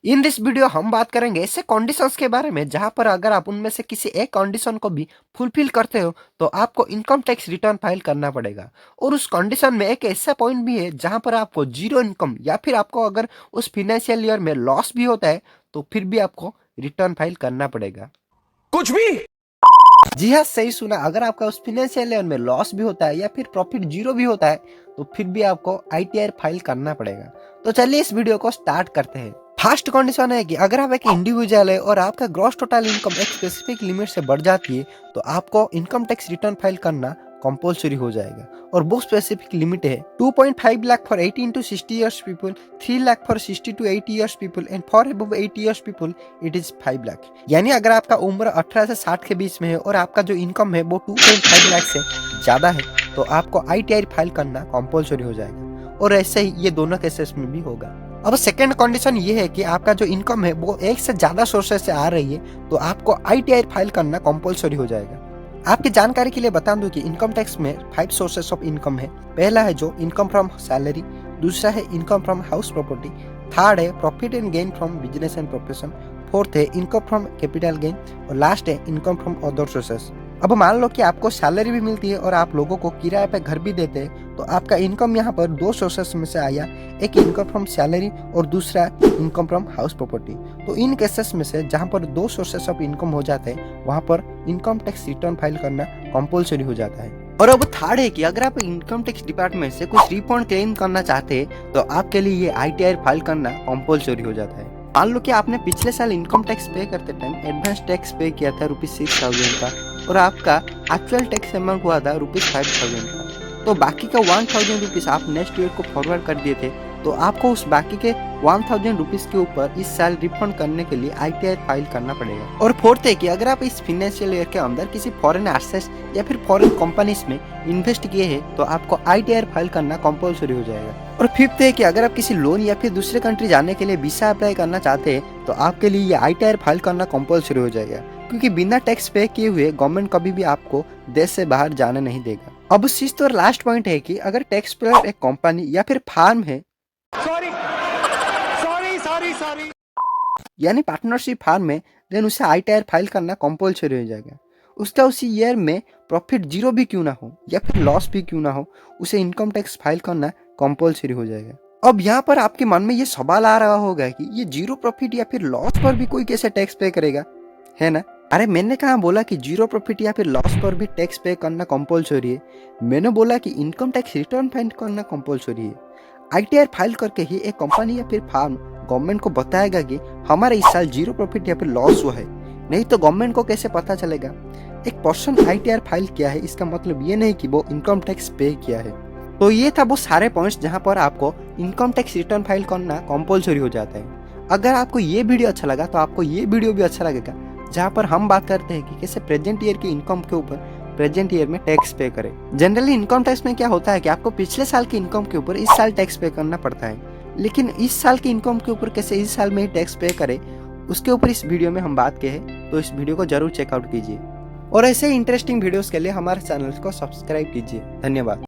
In this video हम बात करेंगे ऐसे कंडीशंस के बारे में जहां पर अगर आप उनमें से किसी एक कंडीशन को भी फुलफिल करते हो तो आपको इनकम टैक्स रिटर्न फाइल करना पड़ेगा। और उस कंडीशन में एक ऐसा पॉइंट भी है जहां पर आपको जीरो इनकम या फिर आपको अगर उस फाइनेंशियल ईयर में लॉस भी होता है तो फिर भी आपको रिटर्न फाइल करना पड़ेगा। कुछ भी। जी हाँ, सही सुना। अगर आपका उस फाइनेंशियल ईयर में लॉस भी होता है या फिर प्रॉफिट जीरो भी होता है तो फिर भी आपको आईटीआर फाइल करना पड़ेगा। तो चलिए इस वीडियो को स्टार्ट करते हैं। फर्स्ट कंडीशन है कि अगर आप एक इंडिविजुअल है और आपका ग्रॉस टोटल इनकम एक स्पेसिफिक लिमिट से बढ़ जाती है तो आपको इनकम टैक्स रिटर्न फाइल करना कंपलसरी हो जाएगा। और वो स्पेसिफिक लिमिट है 2.5 lakh for 18 to 60 years people, 3 lakh for 60 to 80 years people and for above 80 years people it is 5 lakh. यानी अगर आपका उम्र 18 से 60 के बीच में है और आपका जो इनकम है वो 2.5 लाख से ज्यादा है तो आपको आईटीआर फाइल करना कंपलसरी हो जाएगा। और ऐसे ही ये दोनों केसेस में भी होगा। अब सेकंड कंडीशन ये है कि आपका जो इनकम है वो एक से ज्यादा सोर्सेस से आ रही है तो आपको आईटीआर फाइल करना कंपलसरी हो जाएगा। आपकी जानकारी के लिए बता दूं कि इनकम टैक्स में 5 सोर्सेस ऑफ इनकम है। पहला है जो इनकम फ्रॉम सैलरी, दूसरा है income from house property, third है profit and gain from business and profession, fourth है इनकम फ्रॉम कैपिटल गेन और लास्ट है इनकम फ्रॉम अदर सोर्सेस। अब मान लो कि आपको सैलरी भी मिलती है और आप लोगों को किराए पे घर भी देते हैं तो आपका इनकम यहाँ पर दो सोर्सेस में से आया, एक इनकम फ्रॉम सैलरी और दूसरा इनकम फ्रॉम हाउस प्रॉपर्टी। तो इन केसेस में से जहाँ पर दो सोर्सेस ऑफ इनकम हो जाते हैं वहाँ पर इनकम टैक्स रिटर्न फाइल करना कंपलसरी हो जाता है। और अब थर्ड है कि अगर आप इनकम टैक्स डिपार्टमेंट से कुछ रिफंड क्लेम करना चाहते हैं तो आपके लिए ये आईटीआर फाइल करना कंपलसरी हो जाता है। मान लो कि आपने पिछले साल इनकम टैक्स पे करते टाइम एडवांस टैक्स पे किया था ₹6,000 का और आपका एक्चुअल टैक्स अमाउंट हुआ था ₹5,000 का। तो बाकी का ₹1,000 आप नेक्स्ट ईयर को फॉरवर्ड कर दिए थे तो आपको उस बाकी के ₹1,000 के ऊपर इस साल रिफंड करने के लिए आईटीआर फाइल करना पड़ेगा। और फोर्थ है कि अगर आप इस फाइनेंशियल ईयर के अंदर किसी फॉरेन एसेट्स या फिर फॉरेन कंपनीज में इन्वेस्ट किए हैं तो आपको आईटीआर फाइल करना कंपलसरी हो जाएगा। और फिफ्थ है कि अगर आप किसी लोन या फिर दूसरे कंट्री जाने के लिए वीसा अप्लाई करना चाहते हैं तो आपके लिए ये आईटीआर फाइल करना कंपलसरी हो जाएगा, क्योंकि बिना टैक्स पे किए हुए गवर्नमेंट कभी भी आपको देश से बाहर जाने नहीं देगा। अब सिक्स्थ और लास्ट पॉइंट है कि अगर टैक्स पेयर एक कंपनी या फिर फार्म है, सॉरी सॉरी सॉरी सॉरी, यानी पार्टनरशिप फार्म में, देन उसे आईटीआर फाइल करना कंपलसरी हो जाएगा। उसका उसी ईयर में प्रॉफिट जीरो भी क्यों ना हो या फिर लॉस भी क्यों ना हो उसे इनकम टैक्स फाइल करना कंपलसरी हो जाएगा। अब यहाँ पर आपके मन में ये सवाल आ रहा होगा कि ये जीरो प्रॉफिट या फिर लॉस पर भी कोई कैसे टैक्स पे करेगा, है ना? अरे मैंने कहा बोला कि जीरो प्रॉफिट या फिर लॉस पर भी टैक्स पे करना कंपलसरी है। मैंने बोला कि इनकम टैक्स रिटर्न फाइल करना कंपलसरी है। आईटीआर फाइल करके ही एक कंपनी या फिर फार्म गवर्नमेंट को बताएगा कि हमारे इस साल जीरो प्रॉफिट या फिर लॉस हुआ है, नहीं तो गवर्नमेंट को कैसे पता चलेगा? एक पर्सन आईटीआर फाइल किया है इसका मतलब ये नहीं कि वो इनकम टैक्स पे किया है। तो ये था वो सारे पॉइंट्स जहां पर आपको इनकम टैक्स रिटर्न फाइल करना कंपलसरी हो जाता है। अगर आपको ये वीडियो अच्छा लगा तो आपको ये वीडियो भी अच्छा लगेगा जहां पर हम बात करते हैं कि कैसे प्रेजेंट ईयर की इनकम के ऊपर प्रेजेंट ईयर में टैक्स पे करें। जनरली इनकम टैक्स में क्या होता है कि आपको पिछले साल की इनकम के ऊपर इस साल टैक्स पे करना पड़ता है, लेकिन इस साल की इनकम के ऊपर कैसे इस साल में ही टैक्स पे करें उसके ऊपर इस वीडियो में हम बात किए हैं। तो इस वीडियो को जरूर चेकआउट कीजिए और ऐसे इंटरेस्टिंग वीडियोस के लिए हमारे चैनल को सब्सक्राइब कीजिए। धन्यवाद।